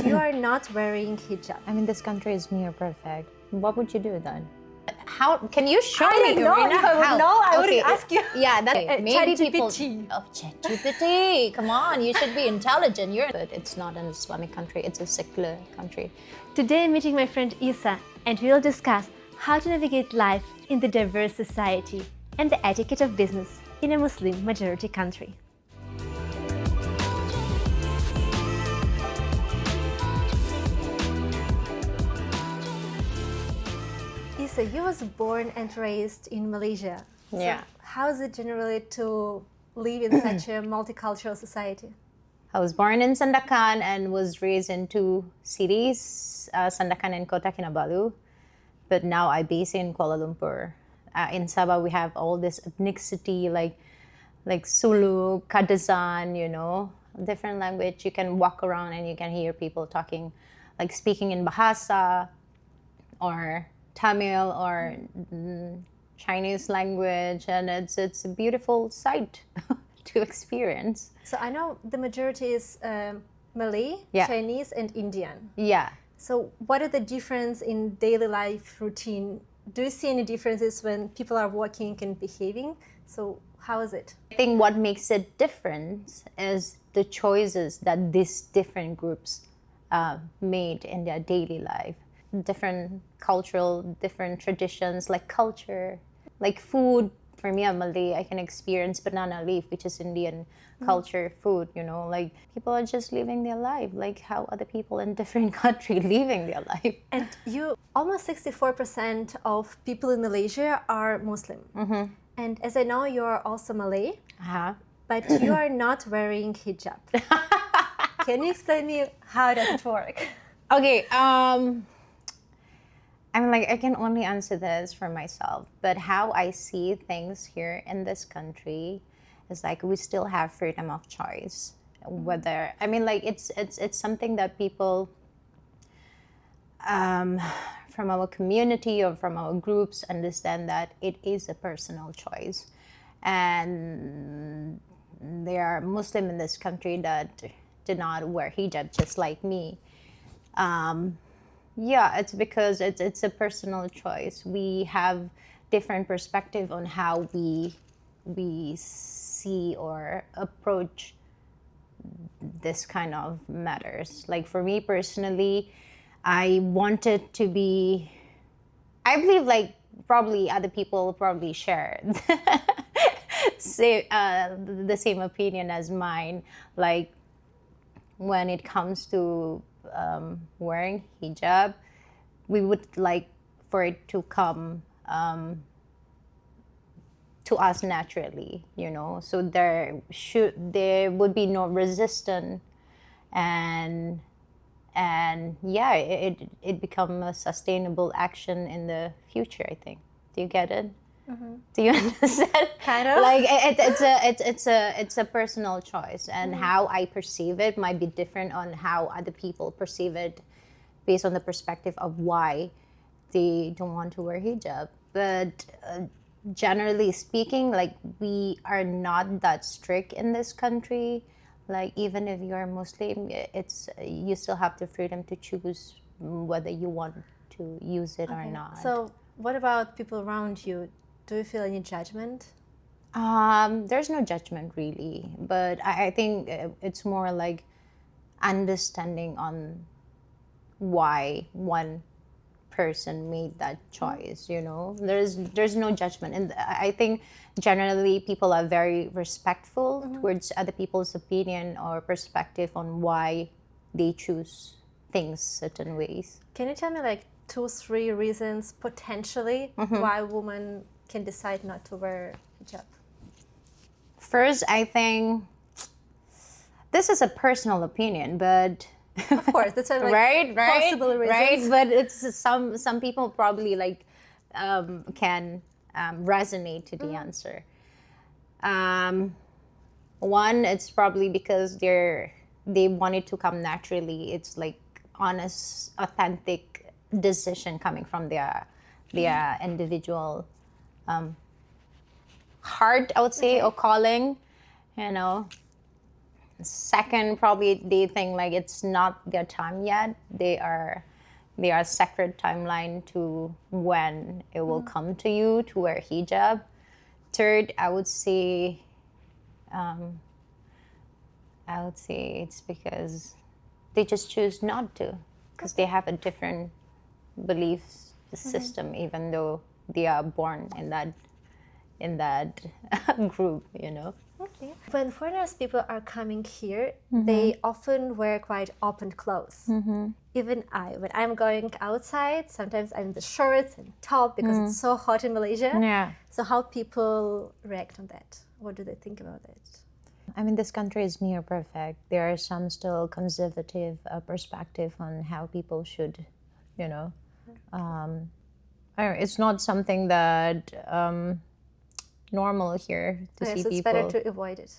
you are not wearing hijab. I mean, this country is near perfect. What would you do then? How can you show I me, don't know. Irina? If I would How? know, I would Okay, ask you. Yeah, that maybe people. ChatGPT. Oh, ChatGPT! Come on, you should be intelligent. But it's not an Islamic country; it's a secular country. Today I'm meeting my friend Isa, and we'll discuss how to navigate life in the diverse society and the etiquette of business in a Muslim majority country. Isa, you was born and raised in Malaysia. Yeah. So how is it generally to live in such a multicultural society? I was born in Sandakan and was raised in two cities, Sandakan and Kota Kinabalu. But now I base in Kuala Lumpur. In Sabah, we have all this ethnicity like Sulu, Kadazan, different language. You can walk around and you can hear people talking, like speaking in Bahasa or Tamil or Chinese language, and it's a beautiful sight to experience. So I know the majority is Malay, Yeah. Chinese, and Indian. Yeah. So what are the difference in daily life routine? Do you see any differences when people are walking and behaving? So how is it? I think what makes it different is the choices that these different groups made in their daily life. Different cultural, different traditions, like culture, like food. For me, I'm Malay, I can experience banana leaf, which is Indian culture food, like people are just living their life, like how other people in different countries living their life. And almost 64% of people in Malaysia are Muslim. Mm-hmm. And as I know, you are also Malay, Uh-huh. but you are not wearing hijab. Can you explain me how does it work? Okay, I can only answer this for myself, but how I see things here in this country is like we still have freedom of choice. Whether it's something that people from our community or from our groups understand that it is a personal choice, and there are Muslim in this country that do not wear hijab, just like me. Yeah, it's because it's a personal choice. We have different perspective on how we see or approach this kind of matters. Like for me personally, I wanted to be, I believe like probably other people probably share the same opinion as mine. Like when it comes to wearing hijab, we would like for it to come to us naturally, so there would be no resistance, and yeah, it become a sustainable action in the future, I think. Do you get it? Mm-hmm. Do you understand? Kind of. Like it's a personal choice, and how I perceive it might be different on how other people perceive it, based on the perspective of why they don't want to wear hijab. But generally speaking, like we are not that strict in this country. Like even if you're Muslim, you still have the freedom to choose whether you want to use it or not. So what about people around you? Do you feel any judgment? There's no judgment really, but I think it's more like understanding on why one person made that choice. There's no judgment, and I think generally people are very respectful towards other people's opinion or perspective on why they choose things certain ways. Can you tell me like 2-3 reasons potentially why a woman can decide not to wear hijab? First, I think this is a personal opinion, but of course, that's like right, possible reasons. Right. But it's some people probably like can resonate to the answer. One, it's probably because they want it to come naturally. It's like honest, authentic decision coming from their individual heart, I would say, or calling. Second, probably they think like it's not their time yet. They are sacred timeline to when it will come to you to wear hijab. Third, I would say it's because they just choose not to, because they have a different belief system, even though they are born in that group, you know. Okay. When foreigners people are coming here, they often wear quite open clothes. Even when I'm going outside, sometimes I'm in the shorts and top because it's so hot in Malaysia. Yeah. So how people react on that? What do they think about it? I mean, this country is near perfect. There are some still conservative perspective on how people should, you know. I don't know, it's not something that normal here to see So it's people. better to avoid it.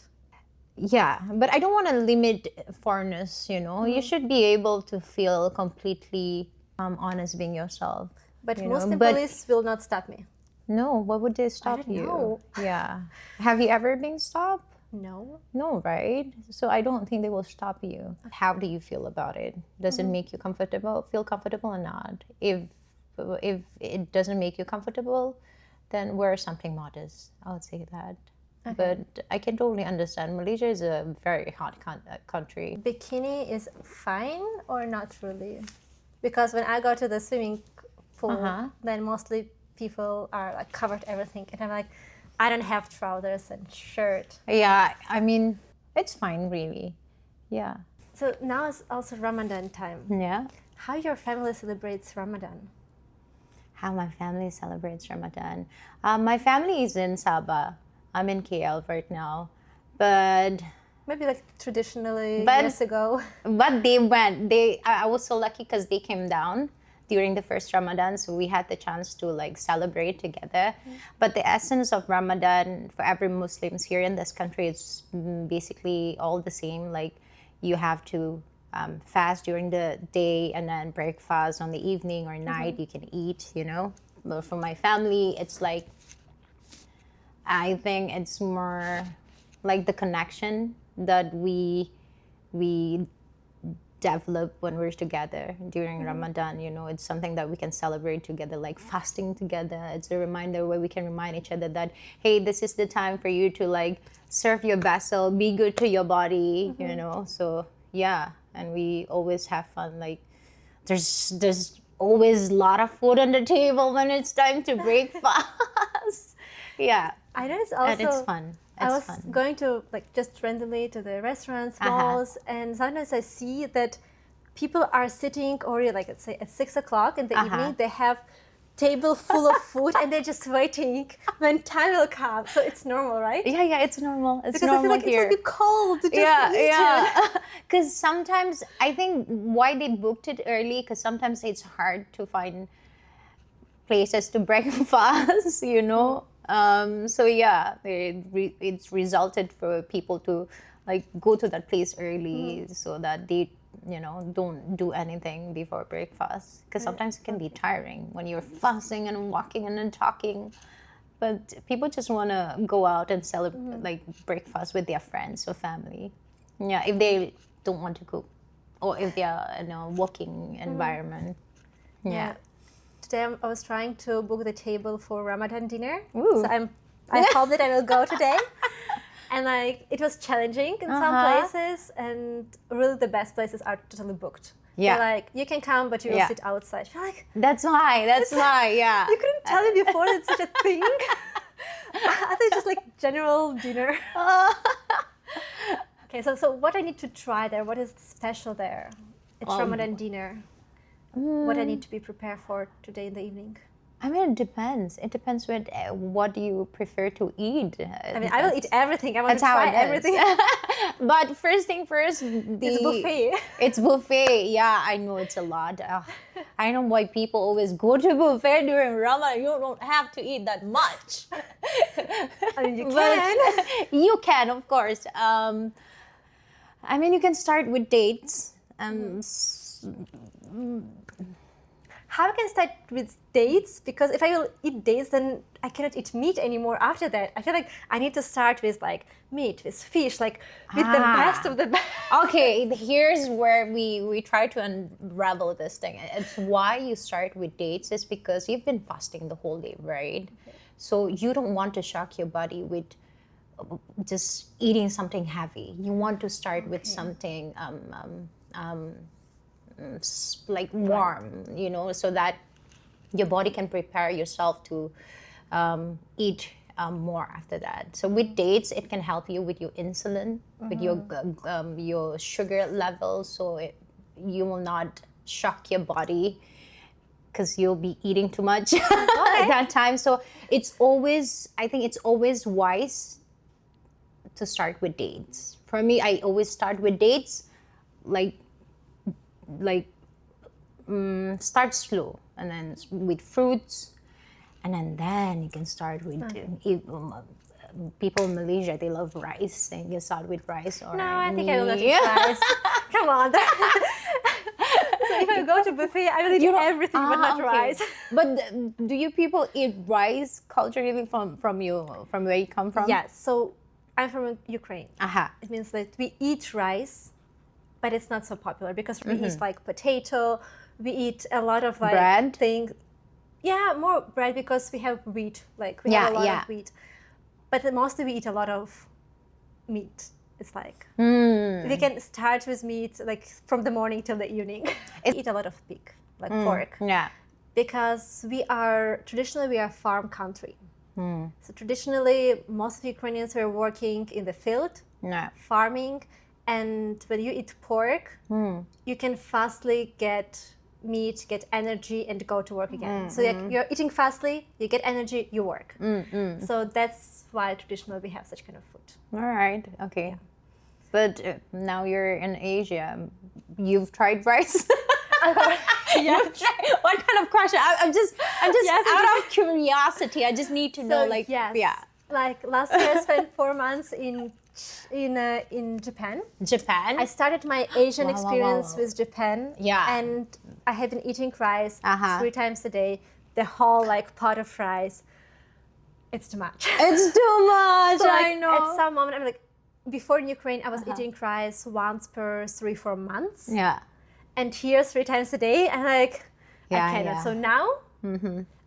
Yeah, but I don't want to limit foreigners, you know. You should be able to feel completely honest being yourself. But you know. Muslim But police will not stop me. no, why would they stop don't you? know. Yeah. Have you ever been stopped? No. No, right? So I don't think they will stop you. How do you feel about it? Does it make you comfortable? Feel comfortable or not? If it doesn't make you comfortable, then wear something modest. I would say that. Okay. But I can totally understand. Malaysia is a very hot country. Bikini is fine or not really? Because when I go to the swimming pool, then mostly people are like covered everything, and I'm like, I don't have trousers and shirt. Yeah, I mean, it's fine, really. Yeah. So now it's also Ramadan time. Yeah. How your family celebrates Ramadan? How my family celebrates Ramadan. My family is in Sabah. I'm in KL right now, but Maybe like traditionally But- years ago. but they went. I was so lucky because they came down during the first Ramadan, so we had the chance to like celebrate together. But the essence of Ramadan for every Muslims here in this country is basically all the same. Like you have to fast during the day and then breakfast on the evening or night. You can eat, you know. But for my family, it's like I think it's more like the connection that we develop when we're together during Ramadan. You know, it's something that we can celebrate together, like fasting together. It's a reminder where we can remind each other that, hey, this is the time for you to like serve your vessel, be good to your body, you know. So yeah, and we always have fun. Like there's always a lot of food on the table when it's time to break fast. Yeah, I know it's also. and it's fun. I was fun. going to like just randomly to the restaurants, malls, and sometimes I see that people are sitting already like let's say at 6 o'clock in the evening. They have table full of food and they're just waiting when time will come. So it's normal, right? Yeah, it's normal. It's Because normal I feel like here. it will be cold to just eat it. Because sometimes I think why they booked it early, because sometimes it's hard to find places to break fast, you know. So yeah, it's resulted for people to like go to that place early so that they, you know, don't do anything before breakfast, because sometimes it can be tiring when you're fasting and walking and then talking. But people just want to go out and celebrate like breakfast with their friends or family. Yeah, if they don't want to cook, or if they are in a working environment. Yeah. Today I was trying to book the table for Ramadan dinner. Ooh. So I hope that I will go today. And like it was challenging in some places, and really the best places are totally booked. Yeah. They're like, you can come, but you will sit outside. You're like, That's why. Yeah. you couldn't tell me before it's such a thing. I thought it's just like general dinner. Okay, so what I need to try there? What is special there? It's Ramadan dinner. What I need to be prepared for today in the evening? I mean, it depends. It depends with what you prefer to eat. I mean, I will eat everything. I want to try everything. But first thing first, It's buffet. It's buffet. Yeah, I know it's a lot. I know why people always go to buffet during Ramadan. You don't have to eat that much. I mean, you But can. you can, of course. I mean, you can start with dates. how can I start with dates? Because if I will eat dates, then I cannot eat meat anymore after that. I feel like I need to start with like meat, with fish, like with the best of the best. Okay, here's where we try to unravel this thing. It's why you start with dates is because you've been fasting the whole day, right? Okay. So you don't want to shock your body with just eating something heavy. You want to start with something like warm, so that your body can prepare yourself to eat more after that. So with dates, it can help you with your insulin, with your sugar levels, so you will not shock your body because you'll be eating too much at that time. So I think it's always wise to start with dates. For me, I always start with dates, start slow, and then with fruits, and then you can start with people in Malaysia, they love rice. They can start with rice or no, I think I will not eat rice. Come on. So if I go to buffet, I will eat everything but not rice. But do you people eat rice culturally from where you come from? Yes. So I'm from Ukraine. It means that we eat rice, but it's not so popular because we eat like potato. We eat a lot of like bread things. Yeah, more bread because we have wheat. Like we have a lot of wheat. But mostly we eat a lot of meat. It's like we can start with meat like from the morning till the evening. We eat a lot of pig, like pork. Yeah. Because traditionally we are a farm country. So traditionally most of Ukrainians were working in the field, farming, and when you eat pork, you can fastly get meat, get energy, and go to work again. So you're eating fastly, you get energy, you work. So that's why traditionally we have such kind of food. All right, okay. Yeah. But now you're in Asia, you've tried rice? Yes. What kind of question? I'm just out of curiosity. I just need to know, like, Like last year, I spent 4 months in Japan. Japan. I started my Asian experience with Japan. Yeah. And I have been eating rice 3 times a day. The whole like pot of rice. It's too much. It's too much. So, I know. At some moment, I'm like, before in Ukraine, I was eating rice once per 3-4 months. Yeah. And here 3 times a day, and like I cannot. Yeah. So now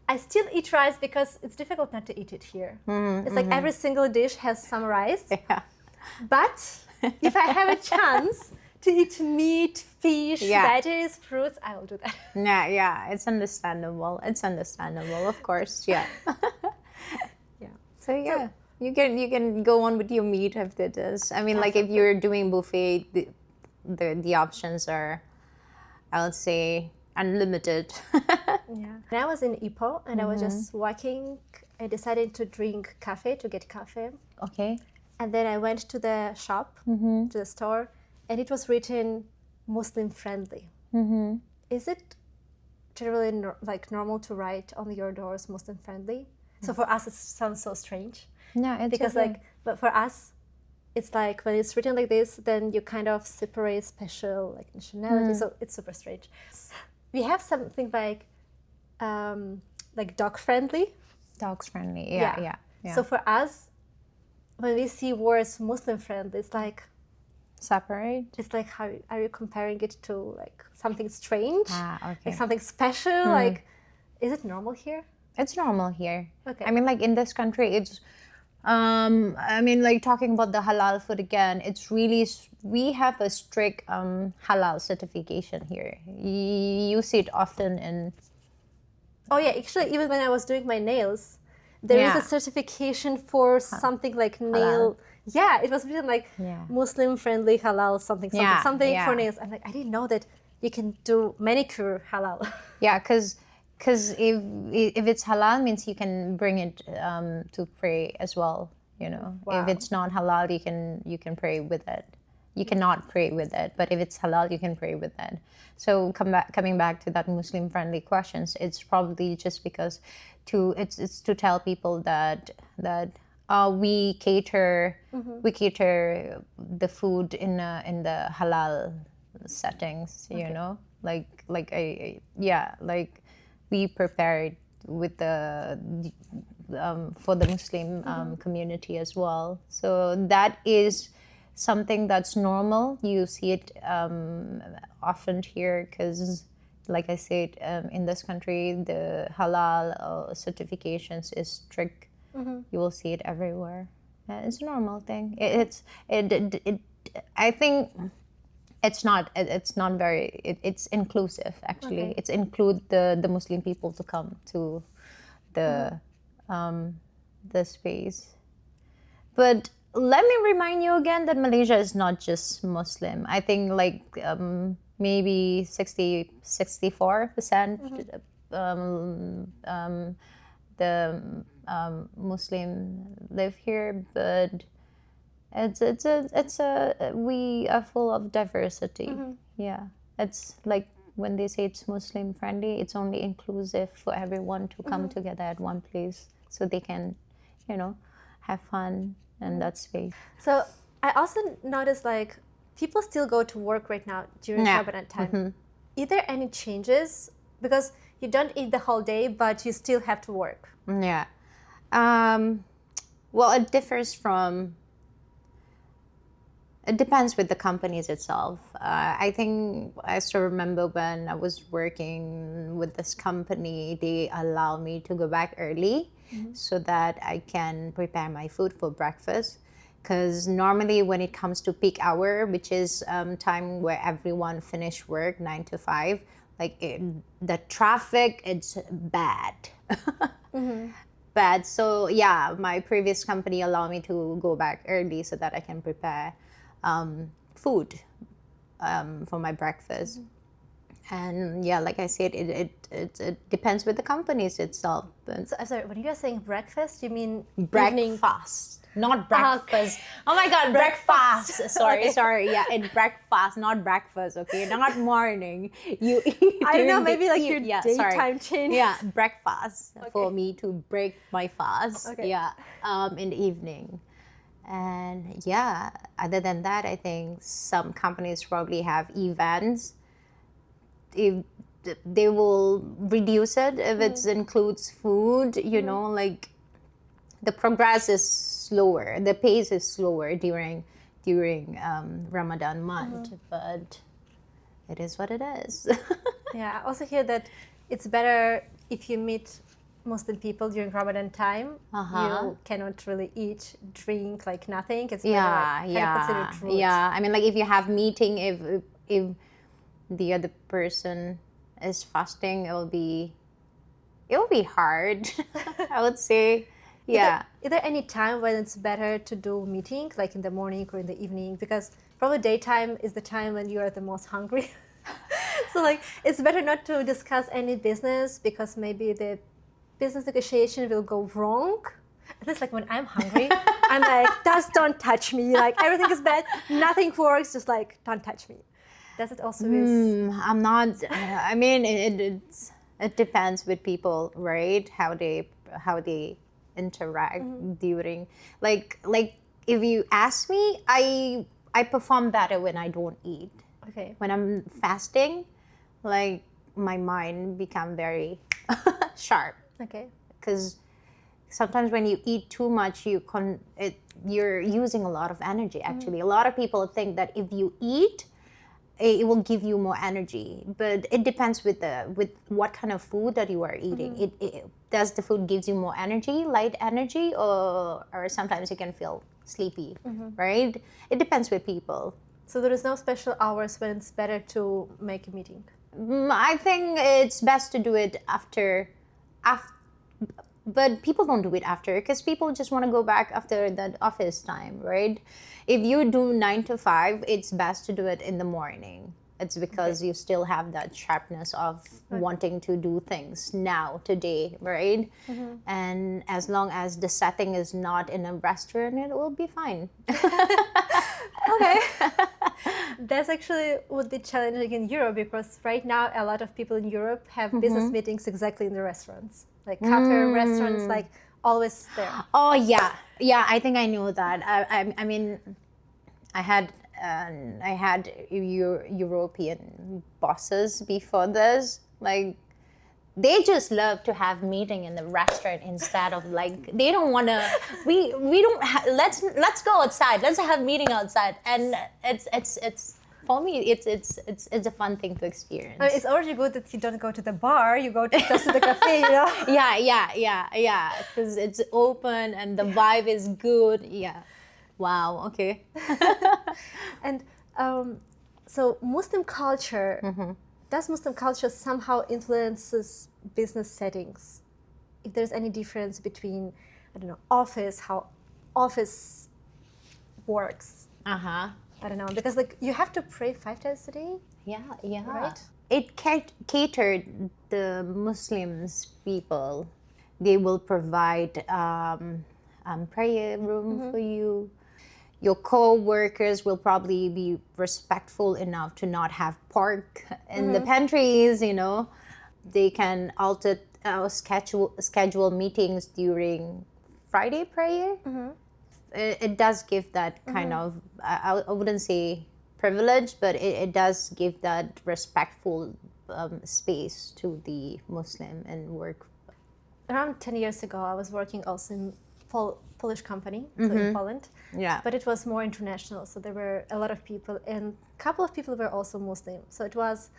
I still eat rice because it's difficult not to eat it here. It's like every single dish has some rice. Yeah. But if I have a chance to eat meat, fish, veggies, fruits, I will do that. Yeah, it's understandable. Of course, yeah. So you can go on with your meat after this. I mean, like if you're doing buffet, the options are, I would say, unlimited. When I was in Ipoh and I was just walking, I decided to drink coffee, to get coffee. Okay. And then I went to the shop, to the store, and it was written Muslim friendly. Is it generally normal to write on your doors Muslim friendly? So for us, it sounds so strange. No, it's because okay. But for us, it's like when it's written like this, then you kind of separate special like nationality. So it's super strange. We have something like dog friendly. Dogs friendly, yeah. So for us, when we see words Muslim friendly, it's like separate. It's like, how are you comparing it to like something strange? Okay. Like something special? Like, is it normal here? It's normal here. Okay. I mean, like in this country, it's. I mean, like talking about the halal food again, it's really, we have a strict halal certification here. You see it often in. Oh yeah, actually, even when I was doing my nails, there is a certification for something like nail. Yeah, it was written like Muslim friendly halal something for nails. I'm like, I didn't know that you can do manicure halal. Yeah, because if it's halal, means you can bring it to pray as well. If it's not halal, you can pray with it. You cannot pray with it, but if it's halal, you can pray with it. So coming back to that Muslim friendly questions, it's probably just because it's to tell people that we cater the food in the halal settings. Like we prepared with for the Muslim community as well. So that is something that's normal. You see it often here because, like I said, in this country, the halal certifications is strict. You will see it everywhere. It's a normal thing. I think it's not very. It's inclusive actually. Okay. It's include the Muslim people to come to the space. But let me remind you again that Malaysia is not just Muslim. I think like maybe 64% the Muslim live here, but we are full of diversity. Yeah, it's like when they say it's Muslim friendly, it's only inclusive for everyone to come together at one place so they can, have fun in that space. So I also noticed like people still go to work right now during Ramadan time. Is there any changes? Because you don't eat the whole day, but you still have to work. Yeah. Well, it differs from... It depends with the companies itself. I think I still remember when I was working with this company, they allow me to go back early so that I can prepare my food for breakfast. Because normally when it comes to peak hour, which is time where everyone finish work, 9 to 5, the traffic, it's bad. Bad. So yeah, my previous company allowed me to go back early so that I can prepare food for my breakfast. And yeah, like I said, it depends with the companies itself. So, I'm sorry, when you are saying breakfast, you mean breakfast, not breakfast. Oh my God, breakfast. Sorry. Yeah, it's breakfast, not breakfast. Okay, not morning. You eat. I don't know, maybe like your daytime change. Yeah, breakfast for me to break my fast. Okay. Yeah, in the evening. And yeah, other than that, I think some companies probably have events. If they will reduce it if it includes food, like the progress is slower, the pace is slower during Ramadan month, but it is what it is. Yeah, I also hear that it's better if you meet Muslim people during Ramadan time. You cannot really eat, drink, like nothing. It's better, considered rude. Yeah. I mean, like if you have meeting, if the other person is fasting, it will be hard. I would say. Yeah. Is there any time when it's better to do meeting, like in the morning or in the evening? Because probably daytime is the time when you are the most hungry. So like it's better not to discuss any business because maybe the business negotiation will go wrong. And it's like when I'm hungry, I'm like, just don't touch me. Like everything is bad, nothing works. Just like don't touch me. Does it also I'm not. I mean, it depends with people, right? How they interact during like if you ask me, I perform better when I don't eat. Okay. When I'm fasting, like my mind become very sharp. Okay. Because sometimes when you eat too much, you're using a lot of energy. Actually, a lot of people think that if you eat, it will give you more energy, but it depends with what kind of food that you are eating. Does the food gives you more energy, light energy, or sometimes you can feel sleepy, right? It depends with people. So there is no special hours when it's better to make a meeting? I think it's best to do it after, but people don't do it after because people just want to go back after the office time, right? If you do 9 to 5, it's best to do it in the morning. It's because you still have that sharpness of wanting to do things now, today, right? And as long as the setting is not in a restaurant, it will be fine. Okay. That's actually would be challenging in Europe because right now a lot of people in Europe have business meetings exactly in the restauants. Like cafe restaurants, like always there. Oh yeah, I think I know that. I mean, I had European bosses before this. Like they just love to have meeting in the restaurant instead of like they don't want to. We don't. Let's go outside. Let's have meeting outside, and it's for me. It's a fun thing to experience. I mean, it's already good that you don't go to the bar. You go just to the cafe. You know. Yeah. Because it's open and the vibe is good. Yeah. Wow. Okay. And so Muslim culture. Does Muslim culture somehow influences business settings? If there's any difference between, I don't know, how office works. I don't know, because like you have to pray 5 times a day. Yeah. Right? It catered the Muslims people. They will provide prayer room for you. Your co-workers will probably be respectful enough to not have pork in the pantries, you know. They can alter schedule meetings during Friday prayer. It does give that kind of, I wouldn't say privilege, but it does give that respectful space to the Muslim and work. Around 10 years ago, I was working also in Polish company, so in Poland. Yeah. But it was more international, so there were a lot of people, and a couple of people were also Muslim. So it was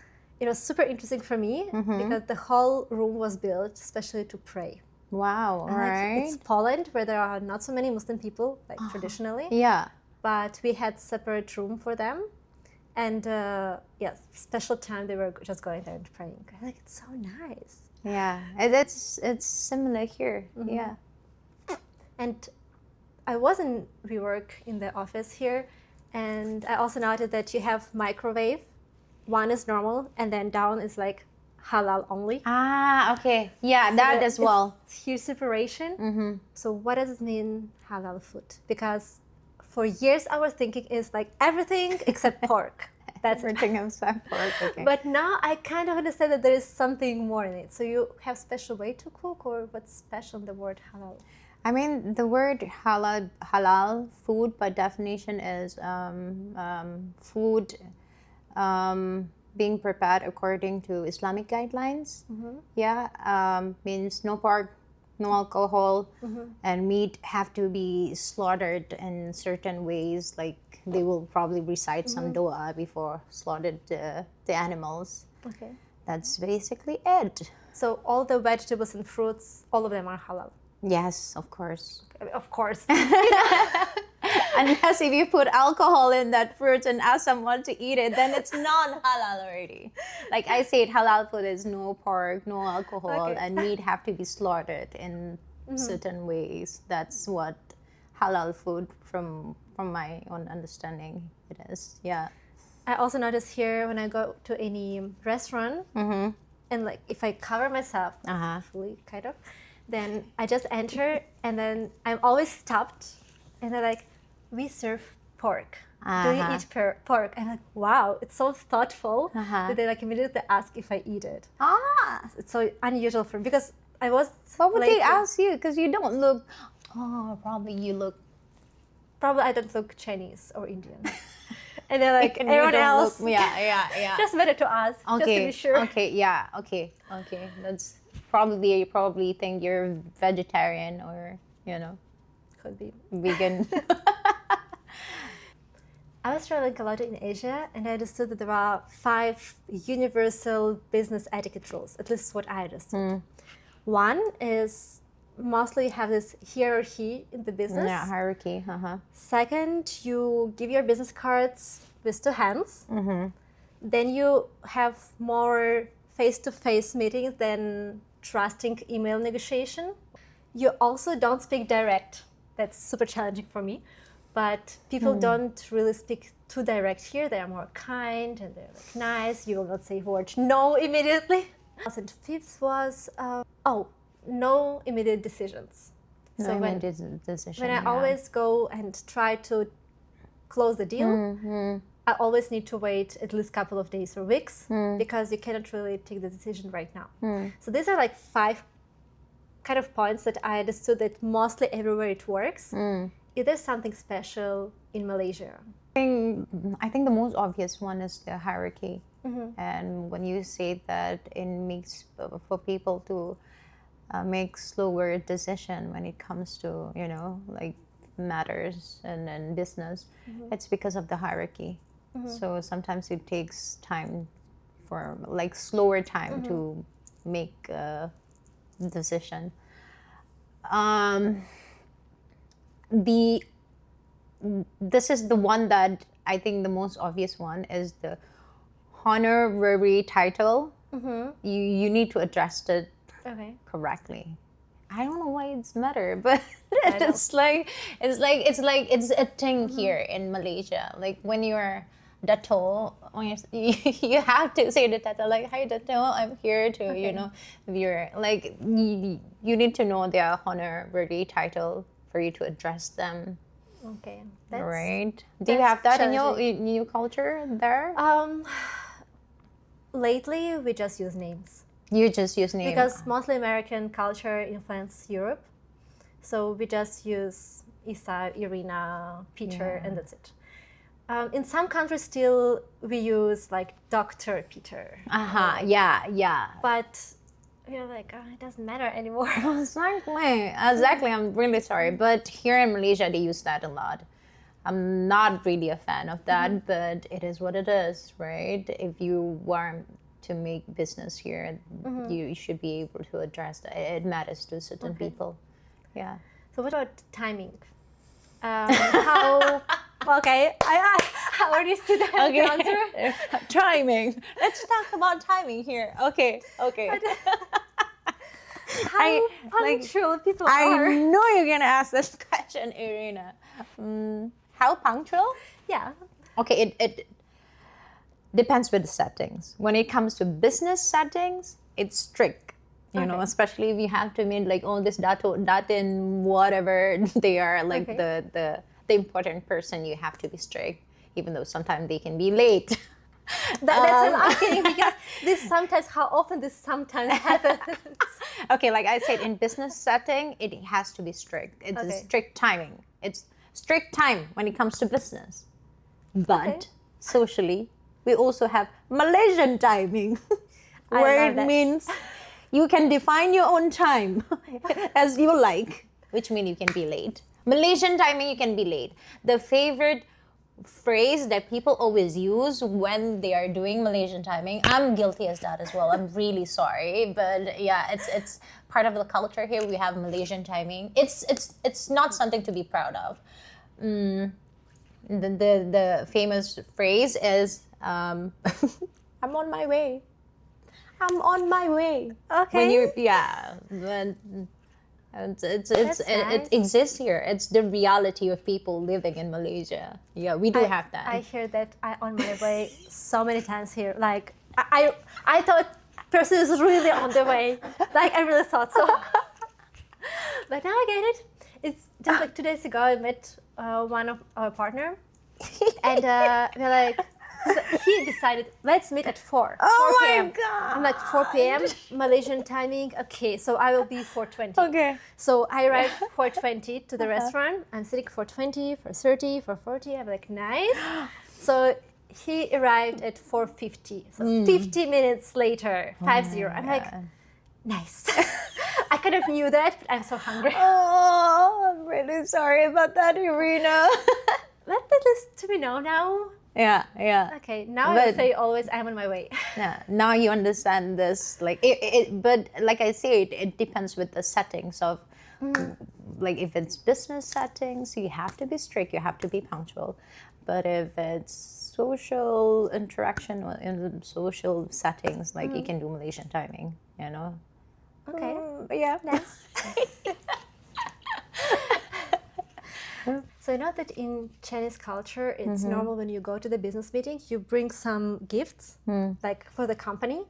super interesting for me because the whole room was built especially to pray. Wow, all right. It's Poland where there are not so many Muslim people, like traditionally. Yeah. But we had separate room for them. And special time they were just going there and praying. Like, it's so nice. Yeah, it's similar here. Yeah. And I was in WeWork in the office here, and I also noted that you have microwave. One is normal, and then down is like halal only. Okay. Yeah, so that as well. It's huge separation. So what does it mean, halal food? Because for years I was thinking is like everything except pork. That's everything except pork. Okay. But now I kind of understand that there is something more in it. So you have special way to cook, or what's special in the word halal? I mean, the word halal food by definition is food being prepared according to Islamic guidelines. Yeah, means no pork, no alcohol, and meat have to be slaughtered in certain ways. Like they will probably recite some dua before slaughtered the animals. Okay, that's basically it. So all the vegetables and fruits, all of them are halal. Yes, of course. Of course. Unless if you put alcohol in that fruit and ask someone to eat it, then it's non-halal already. Like I said, halal food is no pork, no alcohol, and meat have to be slaughtered in certain ways. That's what halal food, from my own understanding, it is. Yeah. I also notice here when I go to any restaurant, and like if I cover myself fully, kind of, then I just enter, and then I'm always stopped, and they're like, we serve pork. Do you eat pork? I'm like, wow, it's so thoughtful that they like immediately ask if I eat it. It's so unusual for me because I was. What would they ask you? Because you don't look. Probably I don't look Chinese or Indian. And they're like, everyone else. Yeah. Just better to ask, just to be sure. Okay. That's probably think you're vegetarian or, could be vegan. I was traveling a lot in Asia, and I understood that there are 5 universal business etiquette rules, at least what I understood. One is mostly you have this hierarchy in the business. Yeah, hierarchy. Second, you give your business cards with 2 hands. Then you have more face-to-face meetings than trusting email negotiation. You also don't speak direct. That's super challenging for me. But people don't really speak too direct here. They are more kind and they're like nice. You will not say word no immediately. And fifth was, no immediate decisions. When I always go and try to close the deal, I always need to wait at least a couple of days or weeks because you cannot really take the decision right now. So these are like 5 kind of points that I understood that mostly everywhere it works. Is there something special in Malaysia? I think the most obvious one is the hierarchy. And when you say that, it makes for people to make slower decision when it comes to, like matters and business. It's because of the hierarchy. So sometimes it takes time for like slower time to make a decision. This is the one that I think the most obvious one is the honorary title. You need to address it correctly. I don't know why it's matter, but it's a thing here in Malaysia. Like when you're Dato, you have to say the title like, "Hi Dato, I'm here to," if you're like, you need to know their honorary title for you to address them. Okay. Right. Do you have that in your culture there? Lately, we just use names. You just use names? Because mostly American culture influenced Europe. So we just use Isa, Irina, Peter, and that's it. In some countries still we use like Dr. Peter. Yeah. But we're like, it doesn't matter anymore. Exactly. I'm really sorry. But here in Malaysia, they use that a lot. I'm not really a fan of that, but it is what it is, right? If you want to make business here, you should be able to address that. It matters to certain people. Yeah. So what about timing? How? Okay, I already stood the answer. Timing. Let's talk about timing here. Okay. How punctual people are. I know you're gonna ask this question, Irina. How punctual? Yeah. Okay, it depends with the settings. When it comes to business settings, it's strict. You know, especially if you have to meet like all this datin, whatever they are, like the important person, you have to be strict, even though sometimes they can be late. That's what I'm asking, because how often this sometimes happens. Okay, like I said, in business setting, it has to be strict. It's a strict timing. It's strict time when it comes to business. But socially, we also have Malaysian timing, where it means you can define your own time as you like, which means you can be late. Malaysian timing, you can be late. The favorite phrase that people always use when they are doing Malaysian timing, I'm guilty as that as well. I'm really sorry, but yeah, it's part of the culture here. We have Malaysian timing. It's not something to be proud of. The famous phrase is I'm on my way. I'm on my way. Okay. When you're but it exists here. It's the reality of people living in Malaysia. Yeah, we do have that. I hear that on my way so many times here. Like I thought person is really on the way. Like I really thought so. But now I get it. It's just like 2 days ago I met one of our partner, and we're like, he decided, let's meet at 4 p.m. God. I'm like, 4 p.m. Malaysian timing. Okay, so I will be 4:20. Okay. So I arrived 4:20 to the restaurant. I'm sitting 4:20, 4:30, 4:40. I'm like, nice. So he arrived at 4:50. So 50 minutes later, 50. I'm like, nice. I kind of knew that, but I'm so hungry. Oh, I'm really sorry about that, Irina. Let me know now. Yeah. Okay, now I will say always I'm on my way. Yeah, now you understand this. Like but like I say, it depends with the settings of, like if it's business settings, you have to be strict, you have to be punctual. But if it's social interaction in social settings, like you can do Malaysian timing, you know. Okay. Yeah. Nice. So you know that in Chinese culture, it's normal when you go to the business meeting, you bring some gifts, like for the company.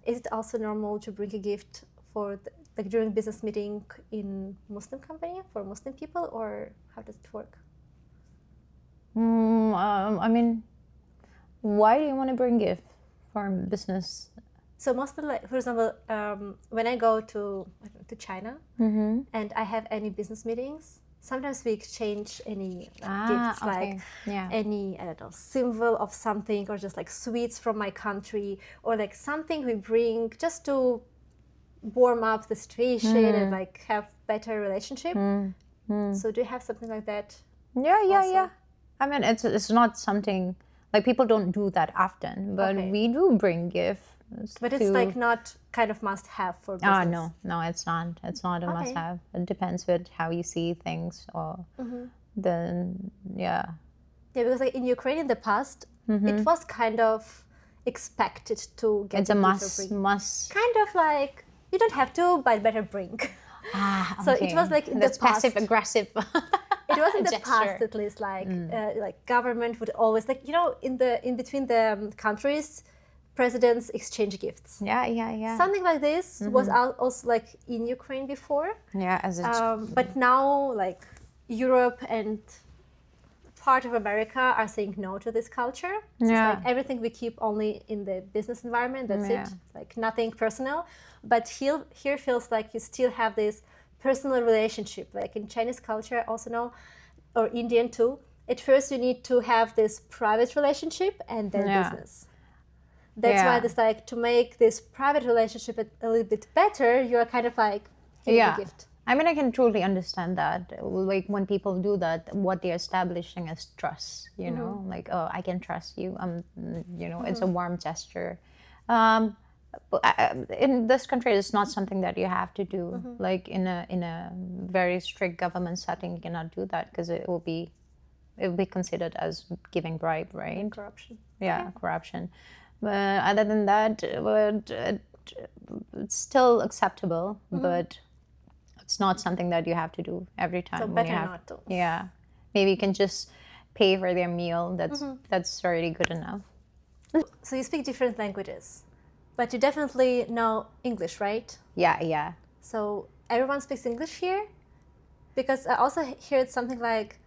Is it also normal to bring a gift for like during business meeting in Muslim company for Muslim people, or how does it work? I mean, why do you want to bring gift for business? So mostly, like, for example, when I go to China and I have any business meetings, sometimes we exchange any gifts, like any, I don't know, symbol of something, or just like sweets from my country, or like something we bring just to warm up the situation and like have better relationship. So do you have something like that? Yeah. I mean, it's not something like people don't do that often, but we do bring gifts. But it's like not kind of must have for business. No, it's not. It's not a must have. It depends with how you see things, or then Yeah, because like in Ukraine in the past, it was kind of expected to get. It's a must. Kind of like you don't have to, but better bring. So it was like in the past. Passive aggressive. It was in the past, at least, like government would always, like, you know, in between the countries, presidents exchange gifts. Yeah. Something like this was also like in Ukraine before. Yeah, but now like Europe and part of America are saying no to this culture. So it's like everything we keep only in the business environment. That's it. Like nothing personal. But here feels like you still have this personal relationship. Like in Chinese culture, also know, or Indian too. At first, you need to have this private relationship and then business. That's why it's like to make this private relationship a little bit better, you're kind of like giving a gift. I mean, I can totally understand that. Like when people do that, what they're establishing is trust, you know, like, oh, I can trust you. You know, it's a warm gesture. In this country, it's not something that you have to do. Like in a very strict government setting, you cannot do that because it will be considered as giving bribe, right? And corruption. Yeah, corruption. But other than that, it's still acceptable, but it's not something that you have to do every time. So better not to. Yeah, maybe you can just pay for their meal. That's already good enough. So you speak different languages, but you definitely know English, right? Yeah. So everyone speaks English here? Because I also heard something like,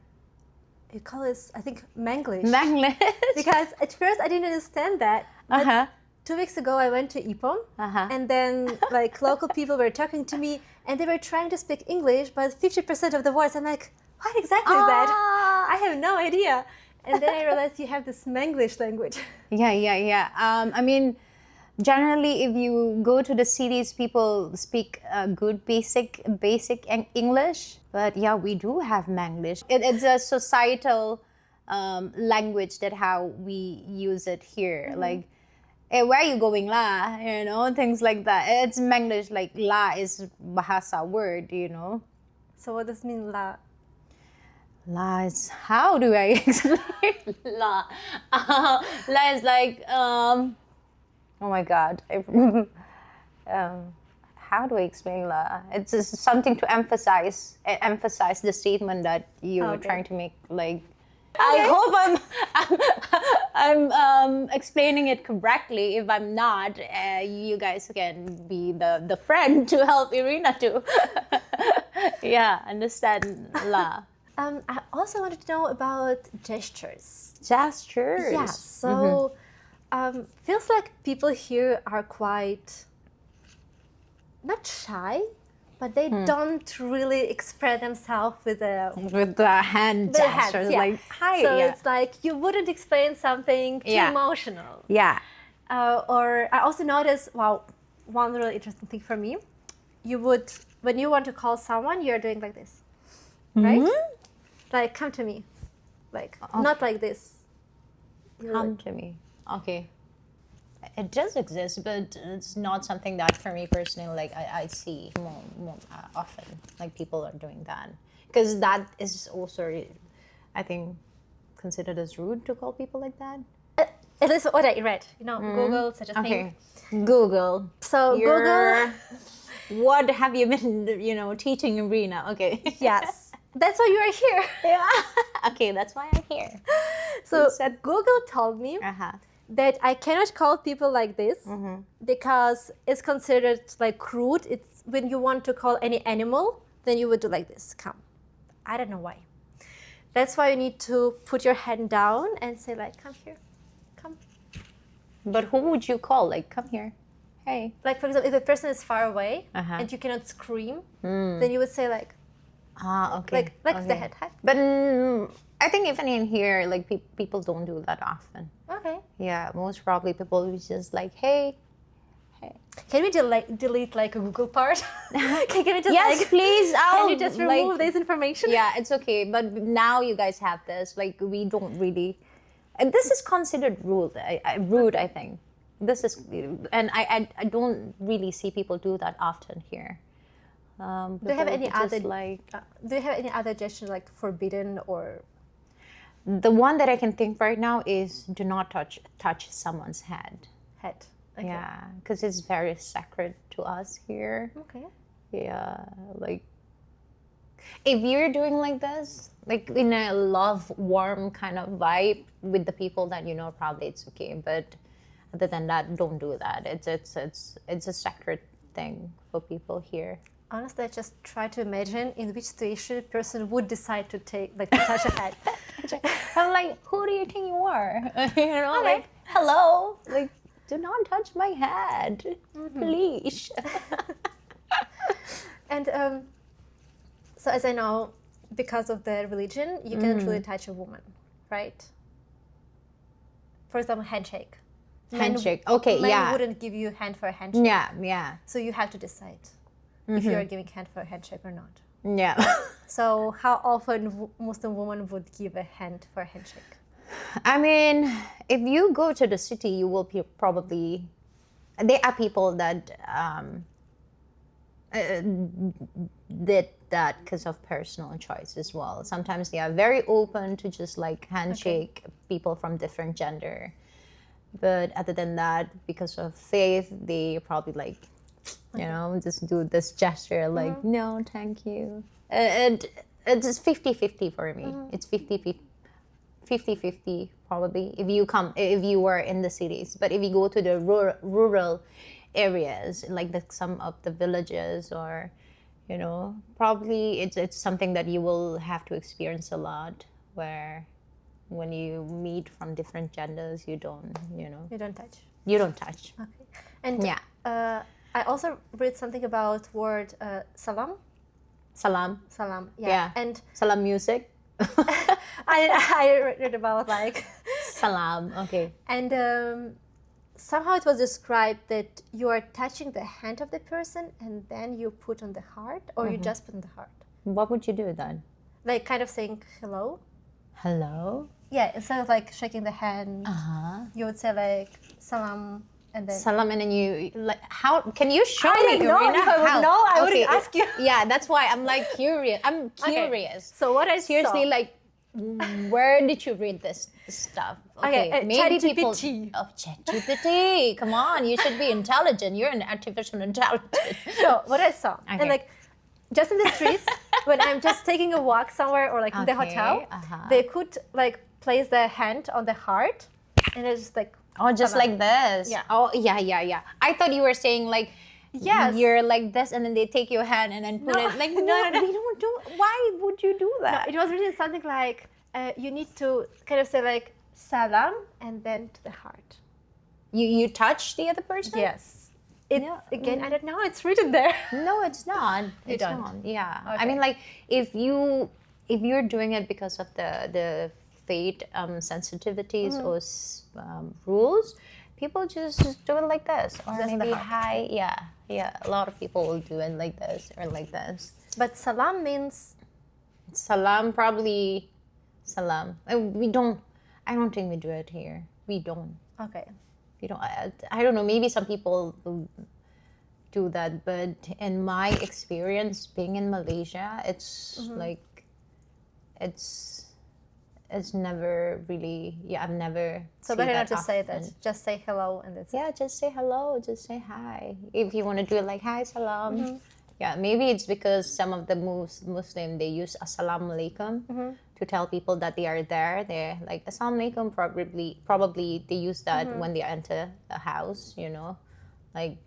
you call it, I think, Manglish. Manglish. Because at first I didn't understand that. But 2 weeks ago I went to Ipoh, and then like local people were talking to me, and they were trying to speak English, but 50% of the words, I'm like, what exactly is that? I have no idea. And then I realized you have this Manglish language. Yeah. I mean, generally, if you go to the cities, people speak good basic English. But yeah, we do have Manglish. It's a societal language that how we use it here. Like, hey, where are you going, la? You know, things like that. It's Manglish. Like la is bahasa word. You know. So what does it mean, la? La is, how do I explain la? La is like oh my god. How do I explain la? It's just something to emphasize the statement that you're trying to make. Like, I hope I'm explaining it correctly. If I'm not, you guys can be the friend to help Irina to understand la. I also wanted to know about gestures. Gestures? Yeah, so feels like people here are quite, not shy, but they don't really express themselves with the hand gestures. Like, hi. So it's like you wouldn't explain something too emotional. Yeah. Or I also noticed, one really interesting thing for me, you would, when you want to call someone, you're doing like this, right? Like, come to me. Like, not like this. Come to me. Okay. It does exist, but it's not something that for me personally, like I see more often, like people are doing that. Because that is also, I think, considered as rude to call people like that. At least what I read, you know, Google, such a thing. Google. So Google. What have you been, teaching Irina? Okay. Yes. That's why you are here. Yeah. Okay, that's why I'm here. So Google told me that I cannot call people like this because it's considered like rude. It's when you want to call any animal, then you would do like this. Come. I don't know why. That's why you need to put your hand down and say like, come here. Come. But who would you call? Like, come here. Hey. Like, for example, if the person is far away and you cannot scream, then you would say like, Okay. Like okay. the head hat. But I think even in here, like people don't do that often. Okay. Yeah, most probably people will just like, hey. Can we delete like a Google part? Can we just Yes, please. Can you just remove this information? Yeah, it's okay. But now you guys have this. Like we don't really, and this is considered rude. Rude, I think. This is, and I don't really see people do that often here. Do you have any other like? Do you have any other gesture like forbidden or? The one that I can think right now is do not touch someone's head. Head. Okay. Yeah, because it's very sacred to us here. Okay. Yeah, like if you're doing like this, like in a love, warm kind of vibe with the people that you know, probably it's okay. But other than that, don't do that. It's a sacred thing for people here. Honestly, I just try to imagine in which situation a person would decide to touch a head. I'm like, who do you think you are? You know, like hello, like. Do not touch my head, please. And so as I know, because of the religion, you can't really touch a woman, right? For example, handshake. Handshake. Okay, men wouldn't give you hand for a handshake. Yeah. So you have to decide if you are giving hand for a handshake or not. Yeah. So how often Muslim woman would give a hand for a handshake? I mean, if you go to the city, you will probably. There are people that did that because of personal choice as well. Sometimes they are very open to just like handshake people from different gender. But other than that, because of faith, they probably like, you know, just do this gesture like, no, thank you. And it's 50-50 for me. It's 50-50 probably if you were in the cities. But if you go to the rural areas, like some of the villages, or you know, probably it's something that you will have to experience a lot, where when you meet from different genders, you don't touch. Okay. And I also read something about word salam. Yeah. And salam music. I read about like salam. Okay. And somehow it was described that you are touching the hand of the person and then you put on the heart, or you just put on the heart. What would you do then? Like kind of saying hello. Hello. Yeah, instead of like shaking the hand, you would say like salam. And then salam, and then you like, how can you show me? If I wouldn't ask you. Yeah, that's why I'm like curious. I'm curious. Okay. So what I seriously saw, like, where did you read this stuff? Okay, maybe people. ChatGPT. ChatGPT. Come on, you should be intelligent. You're an artificial intelligence. So what I saw, and like, just in the streets, when I'm just taking a walk somewhere or like in the hotel, they could like place their hand on the heart, and it's just like. Oh, just like this. Yeah. Oh, yeah. I thought you were saying like, yes, you're like this, and then they take your hand and then put it like, no, we don't do. Why would you do that? No, it was written something like, you need to kind of say like salam and then to the heart. You touch the other person? Yes. Again, I don't know. It's written there. No, it's not. It's not. Yeah. Okay. I mean, like if you're doing it because of the faith sensitivities or rules, people just do it like this, or just maybe hi. Yeah. A lot of people will do it like this or like this. But salam means salam, probably salam. We don't. I don't think we do it here. We don't. Okay. We don't. I don't know. Maybe some people do that, but in my experience being in Malaysia, it's like it's never really. Yeah, I've never. So better not to say that. Just say hello and that's it. Just say hello. Just say hi. If you want to do it like hi, salam. Yeah, maybe it's because some of the Muslim, they use assalamu alaikum to tell people that they are there. They're like assalamu alaikum. Probably they use that when they enter a house. You know, like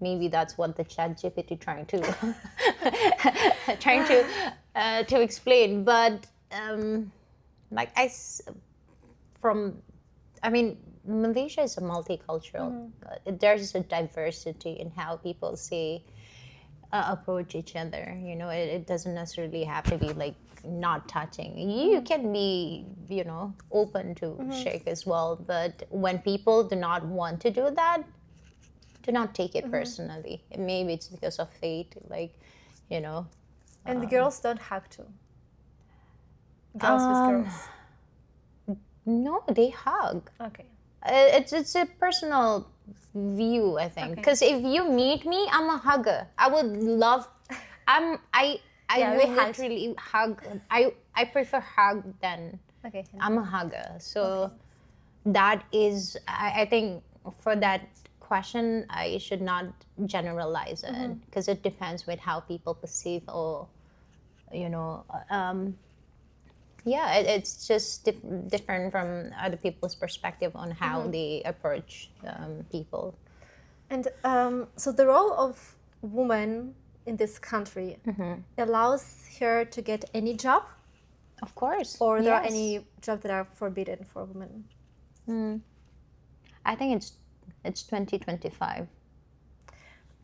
maybe that's what the ChatGPT trying to explain. But Malaysia is a multicultural. There's a diversity in how people say approach each other. You know, it doesn't necessarily have to be like not touching. You can be, you know, open to shake as well. But when people do not want to do that, do not take it personally. Maybe it's because of fate, like, you know. And the girls don't have to. Girls with girls. No, they hug. Okay. It's a personal view, I think. Because if you meet me, I'm a hugger. I would love. I would literally hug. I prefer hug than. Okay. I'm a hugger. So that is. I think for that question, I should not generalize it because it depends with how people perceive or, you know. Yeah, it's just different from other people's perspective on how they approach people. And so the role of woman in this country allows her to get any job? Of course. Or there are any jobs that are forbidden for women? I think it's 2025.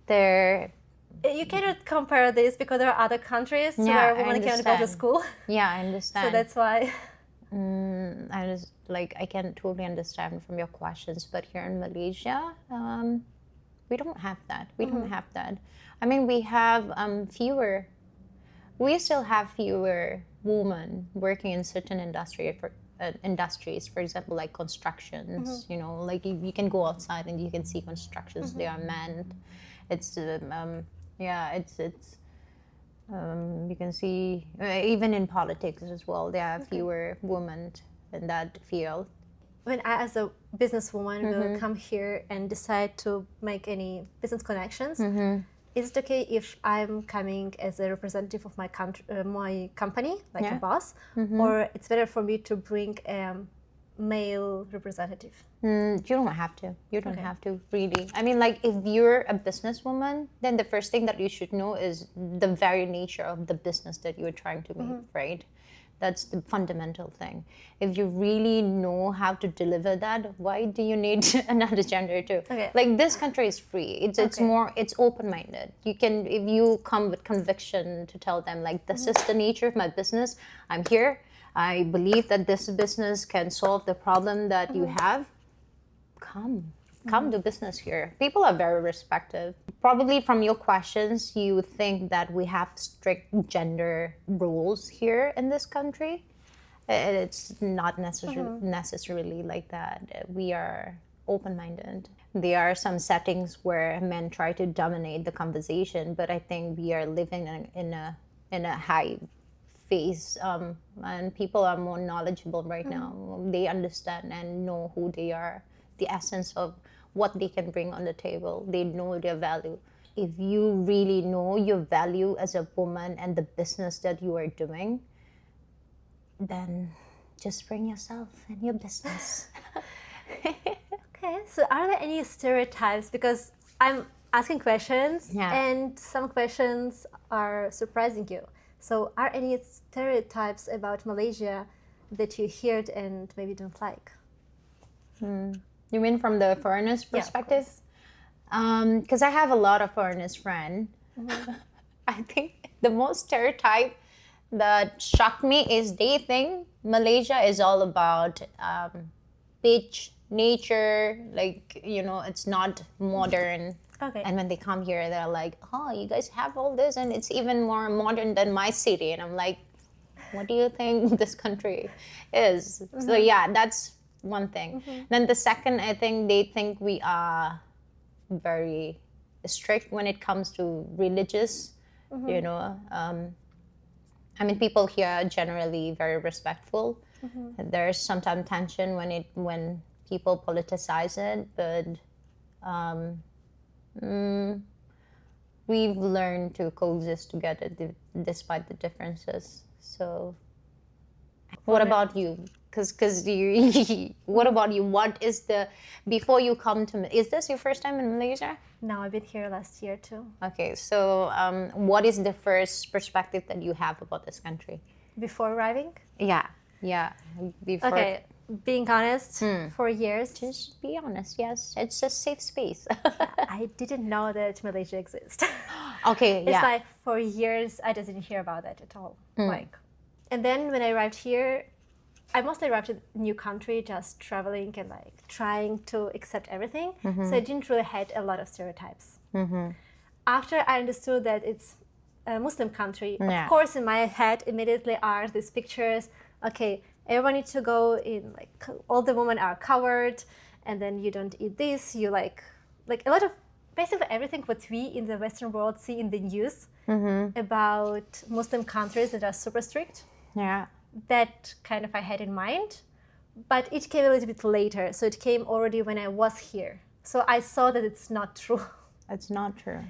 There. You cannot compare this because there are other countries where women cannot go to school. Yeah, I understand. So that's why. I can totally understand from your questions, but here in Malaysia, we don't have that. We don't have that. I mean, we have fewer. We still have fewer women working in certain industries, for example, like constructions. You know, like you can go outside and you can see constructions. They are manned. It's you can see even in politics as well. There are fewer women in that field. When I, as a businesswoman, will come here and decide to make any business connections, is it okay if I'm coming as a representative of my company, like a boss, or it's better for me to bring a male representative? You don't have to. You don't have to, really. I mean, like, if you're a businesswoman, then the first thing that you should know is the very nature of the business that you're trying to make, right? That's the fundamental thing. If you really know how to deliver that, why do you need another gender too? Like, this country is free. It's open-minded. You can, if you come with conviction to tell them, like, this is the nature of my business. I'm here. I believe that this business can solve the problem that you have. Come do business here. People are very respectful. Probably from your questions, you think that we have strict gender rules here in this country. It's not necessarily like that. We are open-minded. There are some settings where men try to dominate the conversation, but I think we are living in a high phase, and people are more knowledgeable right now. They understand and know who they are, the essence of what they can bring on the table. They know their value. If you really know your value as a woman and the business that you are doing, then just bring yourself and your business. Okay, so are there any stereotypes? Because I'm asking questions and some questions are surprising you. So are any stereotypes about Malaysia that you heard and maybe don't like? You mean from the foreigners' perspective? Because I have a lot of foreigners friends. I think the most stereotype that shocked me is they think Malaysia is all about beach, nature, like, you know, it's not modern. And when they come here, they're like, oh, you guys have all this and it's even more modern than my city. And I'm like, what do you think this country is? So yeah, that's one thing. Then the second, I think they think we are very strict when it comes to religious, you know. I mean, people here are generally very respectful. There's sometimes tension when people politicize it, but we've learned to coexist together despite the differences. So, what about you? Because you, what about you? What is before you come to, is this your first time in Malaysia? No, I've been here last year too. Okay, so what is the first perspective that you have about this country? Before arriving? Yeah. Before. Okay, being honest, for years. Just be honest, yes. It's a safe space. I didn't know that Malaysia exists. Okay, It's yeah. like for years I just didn't hear about that at all. Like, and then when I arrived here, I mostly arrived in a new country, just traveling and like trying to accept everything. So I didn't really had a lot of stereotypes. After I understood that it's a Muslim country, Yeah. of course, in my head immediately are these pictures. Okay, everyone needs to go in like all the women are covered, and then you don't eat this. You like a lot of basically everything what we in the Western world see in the news about Muslim countries that are super strict. Yeah. That kind of I had in mind, but it came a little bit later. So it came already when I was here. So I saw that it's not true. It's not true.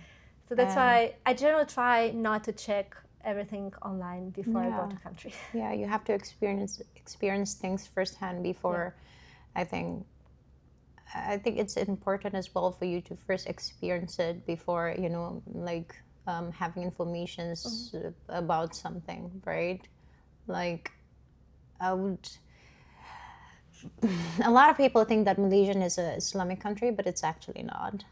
So that's why I generally try not to check everything online before I go Yeah. to country. Yeah, you have to experience things firsthand before. I think it's important as well for you to first experience it before, you know, like having informations about something, right? Like I would. A lot of people think that Malaysia is an Islamic country, but it's actually not.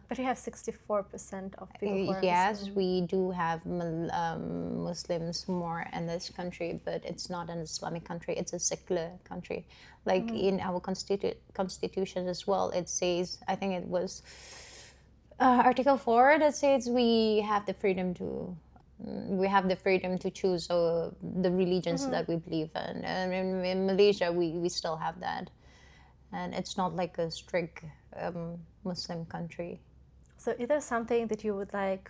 But you have 64% of people who are Yes, Muslim. we do have Muslims more in this country, but it's not an Islamic country. It's a secular country. Like in our constitution as well, it says, I think it was Article 4 that says we have the freedom to choose the religions that we believe in. And in Malaysia, we still have that. And it's not like a strict Muslim country. So is there something that you would like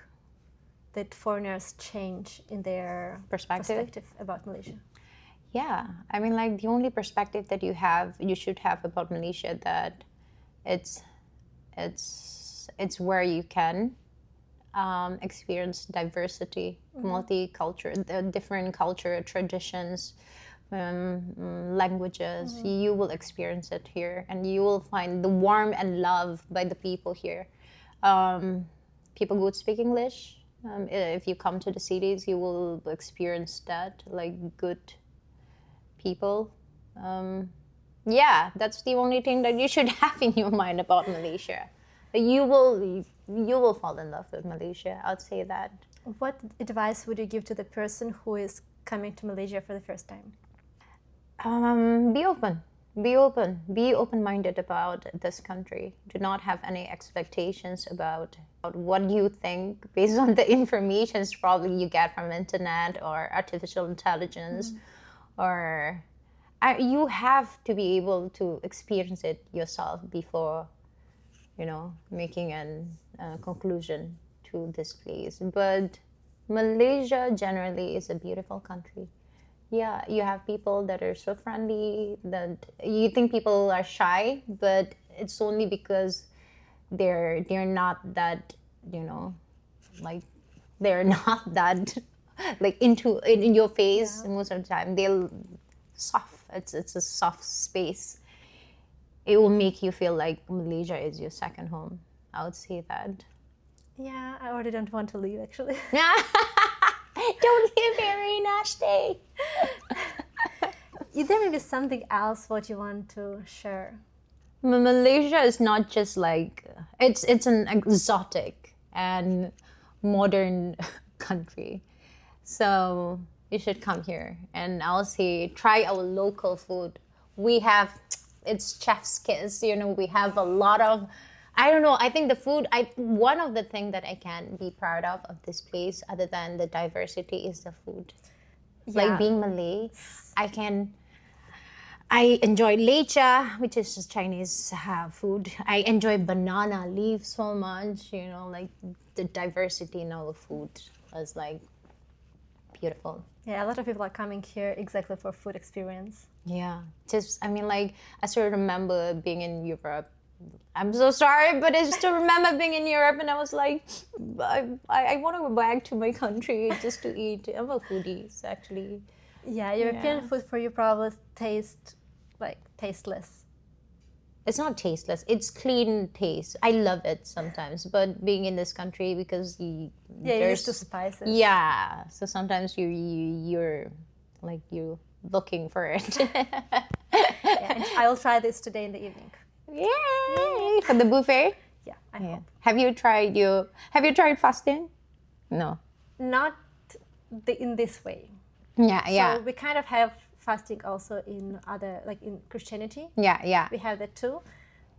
that foreigners change in their perspective about Malaysia? Yeah, I mean, like the only perspective that you should have about Malaysia, that it's where you can experience diversity, multicultural, different culture, traditions, languages. You will experience it here, and you will find the warmth and love by the people here. People who speak English. If you come to the cities, you will experience that, like good people. Yeah, that's the only thing that you should have in your mind about Malaysia. You will fall in love with Malaysia. I'd say that. What advice would you give to the person who is coming to Malaysia for the first time? Be open. Be open. Be open-minded about this country. Do not have any expectations about what you think based on the information probably you get from internet or artificial intelligence, or you have to be able to experience it yourself before, you know, making a conclusion to this place. But Malaysia generally is a beautiful country. Yeah, you have people that are so friendly that you think people are shy, but it's only because they're not that, you know, like they're not that like in your face. Most of the time they'll soft. It's a soft space. It will make you feel like Malaysia is your second home. I would say that. Yeah, I already don't want to leave actually. Don't leave here, nasty. There may be something else what you want to share. Malaysia is not just like it's an exotic and modern country, so you should come here. And I'll say try our local food. We have it's chef's kiss. You know, we have a lot of. I don't know. I think the food. One of the things that I can be proud of this place, other than the diversity, is the food. Yeah. Like being Malay, I enjoy lecha, which is Chinese food. I enjoy banana leaf so much. You know, like the diversity in our food was like beautiful. Yeah, a lot of people are coming here exactly for food experience. Yeah, just I mean, like I still remember being in Europe. I'm so sorry, but I still remember being in Europe, and I was like, I want to go back to my country just to eat. I'm a foodie, actually. Yeah, European food for you probably tastes like tasteless. It's not tasteless. It's clean taste. I love it sometimes, but being in this country because you're used to spices. Yeah, so sometimes you're like you're looking for it. Yeah, and I'll try this today in the evening. Yay! For the buffet? Yeah, I hope. Have you tried fasting? No. Not in this way. Yeah. So we kind of have fasting also in other, like in Christianity. Yeah. We have that too,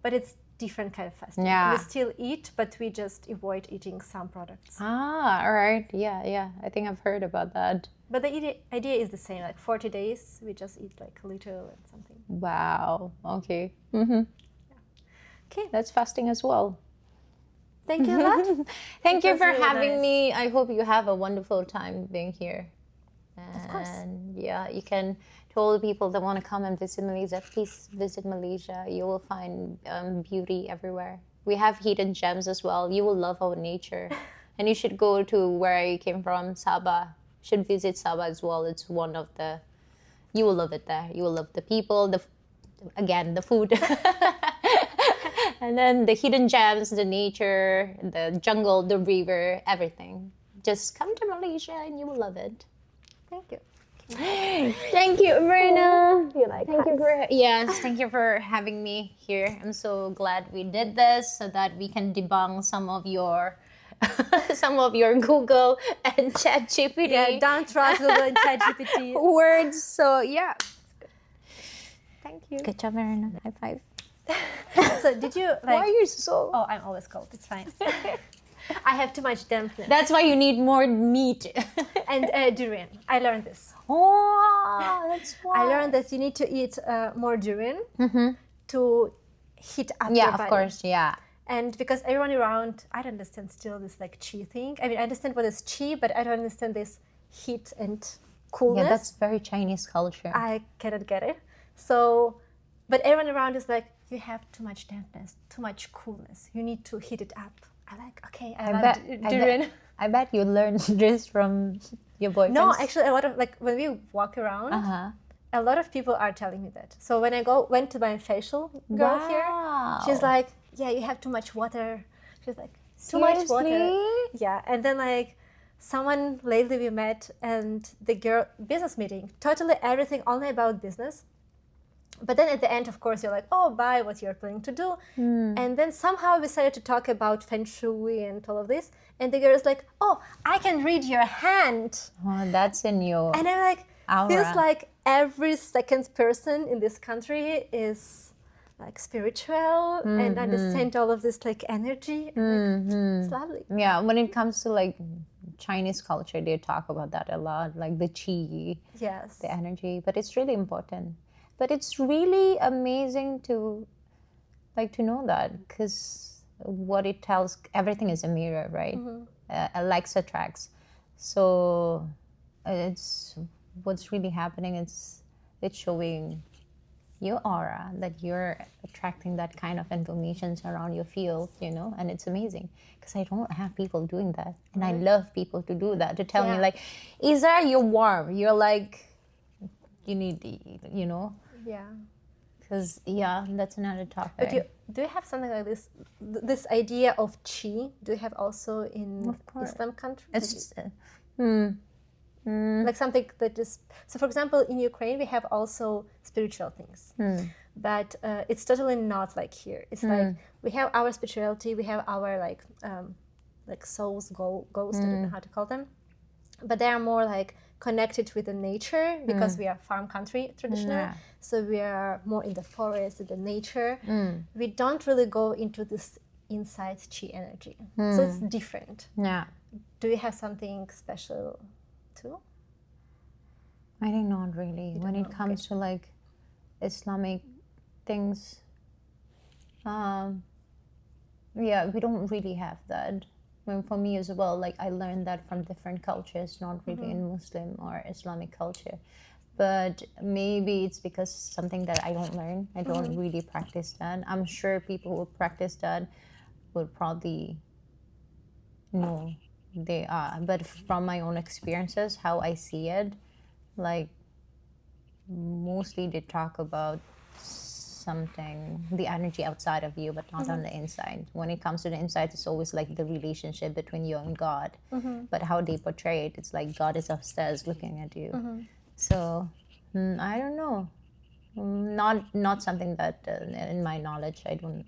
but it's different kind of fasting. Yeah. We still eat, but we just avoid eating some products. Ah, all right. Yeah. I think I've heard about that. But the idea is the same. Like 40 days, we just eat like a little and something. Wow. Okay. Mm-hmm. Okay. That's fasting as well. Thank you a lot. Thank you for really having nice. me. I hope you have a wonderful time being here. Of course. And yeah, you can, to all the people that want to come and visit Malaysia, please visit Malaysia. You will find beauty everywhere. We have hidden gems as well. You will love our nature. And you should go to where I came from, Sabah. You should visit Sabah as well. It's one of the, you will love it there. You will love the people, the food. And then the hidden gems, the nature, the jungle, the river, everything. Just come to Malaysia and you will love it. Thank you. Thank you, Verna. Thank Thank you for having me here. I'm so glad we did this so that we can debunk some of your Google and ChatGPT Yeah, don't trust Google and ChatGPT. words. So yeah. Thank you. Good job, Verna. High five. So did you like? Why are you so? Oh, I'm always cold. It's fine. I have too much dampness. That's why you need more meat. And durian. I learned this. Oh, that's why. I learned that you need to eat more durian to heat up your Yeah, body. of course. Yeah. And because everyone around, I don't understand still this like chi thing. I mean, I understand what is chi, but I don't understand this heat and coolness. Yeah, that's very Chinese culture. I cannot get it. So, but everyone around is like, you have too much dampness, too much coolness. You need to heat it up. I'm like, okay, I love durian. I bet you learned this from your boyfriend. No, actually, a lot of like when we walk around, a lot of people are telling me that. So when I went to my facial girl here, she's like, yeah, you have too much water. She's like, too much water. Yeah, and then like someone lately we met and the girl business meeting, totally everything only about business. But then at the end, of course, you're like, oh, bye, what you're planning to do. And then somehow we started to talk about feng shui and all of this. And the girl is like, oh, I can read your hand. Oh, that's in your And I'm like, aura. feels like every second person in this country is like spiritual and understand all of this like energy. And, it's lovely. Yeah, when it comes to like Chinese culture, they talk about that a lot, like the qi, Yes. the energy. But it's really important. But it's really amazing to know that, because what it tells, everything is a mirror, right? Likes attracts. So it's what's really happening. It's showing your aura that you're attracting that kind of information around your field, and it's amazing because I don't have people doing that, and I love people to do that, to tell me like, Isa, you're warm. You're like, you need the, Yeah. Because that's another topic. But do you have something like this idea of chi? Do you have also in Islam countries? It's like something that is, so for example, in Ukraine we have also spiritual things, but it's totally not like here. It's like we have our spirituality, we have our like souls, ghosts, I don't know how to call them, but they are more like connected with the nature because we are farm country traditionally. So we are more in the forest, in the nature. We don't really go into this inside chi energy. So it's different. Yeah. Do you have something special too? I think not really. When it comes to like Islamic things, we don't really have that. I mean, for me as well, like I learned that from different cultures, not really in Muslim or Islamic culture. But maybe it's because something that I don't learn. I don't really practice that. I'm sure people who practice that would probably know they are. But from my own experiences, how I see it, like mostly they talk about something, the energy outside of you, but not on the inside. When it comes to the inside, it's always like the relationship between you and God. But how they portray it, it's like God is upstairs looking at you. So I don't know. Not something that in my knowledge I don't.